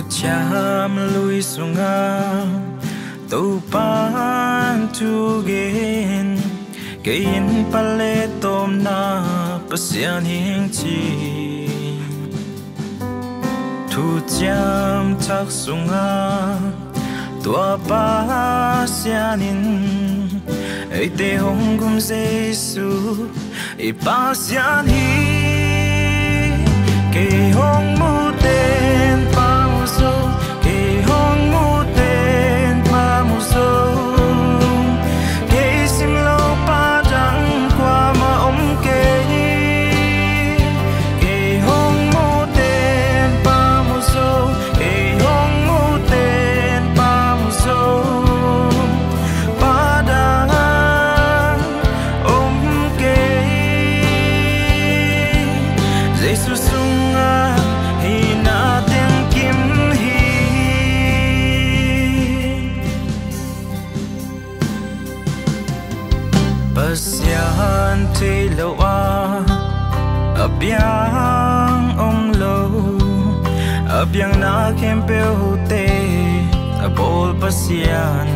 cham lui sunga tu pan tu gen kain pale tom na pasian hing chi tu cham tak sunga tua pa sianin ai te hong kum Giêsu ai pa sian hi ke hong mu ten pa mu so ke hong mu ten pa mu so ke sim lo pa dang qua ma om ke ke hong mu ten pa mu so ke hong mu ten pa mu so pa dang om ke Giêsu sunga hi na tiếng kim hi pasian te lo a abiang om lo abiang na kem pe te abol pasian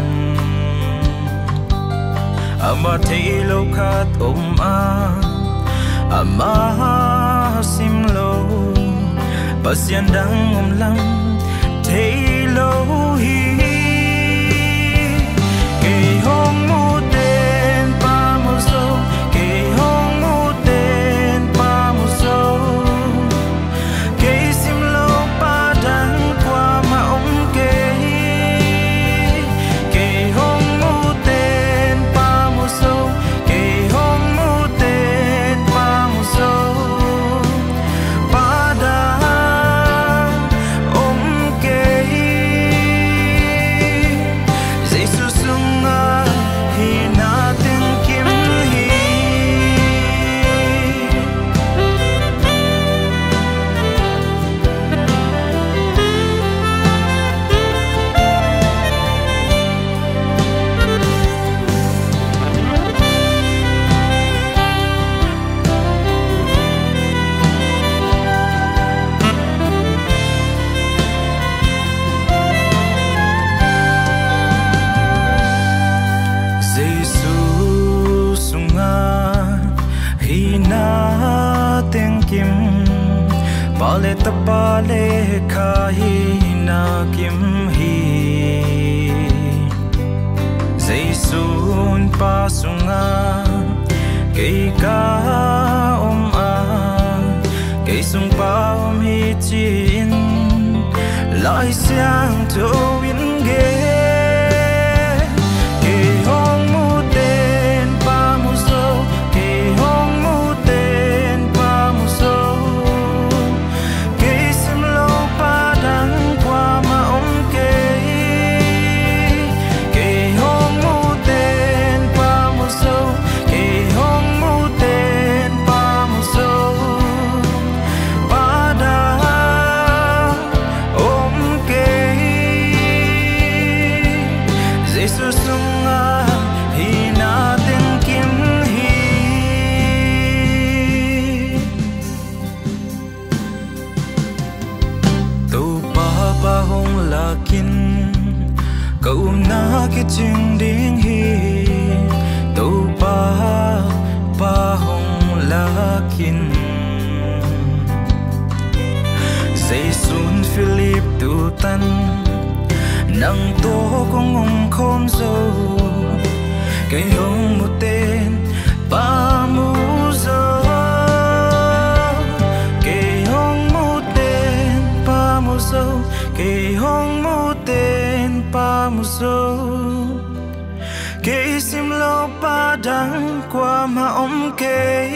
ama te lo khat om a ama sim lo pasian dang om lam te lo hi ke hong mu ten pa mu so ke hong mu ten pa mu so ke sim lo pa dang qua ma om ke hong mu ten pa mu so ke hong mu ten pa mu so pa dang om ke Giêsu sunga hi na tiếng kim hi Giêsu sunga hi na tiếng kim pale ta pale kha hi na kim hi Giêsu pa sunga cây ca om a cây sung pa om hi chin lai sang to win ge ke hong mu ten pa mu so ke hong mu ten pa mu so ke sim lo pa dang qua ma om ke hong mu ten pa mu so ke hong mu ten pa mu so pa dang om ke Giêsu sunga hi na tiếng kim hi tu pa pa hong la kin cậu na cái ching ding hi tu pa pa hong la kin Giêsun Philip tu tan nang to kong om khom zo cái hong mu ten pa mu zo cái hong mu ten pa mu zo cái hong mu ten pa mu zo cái sim lo pa dang qua ma om cái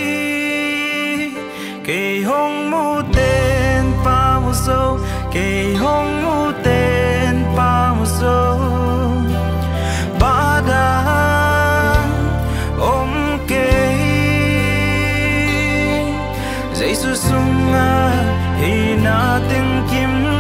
hong mu ten pa mu zo cái hong mu ten pa mu zo ba dang om ke Giêsu sunga hi na tiếng kim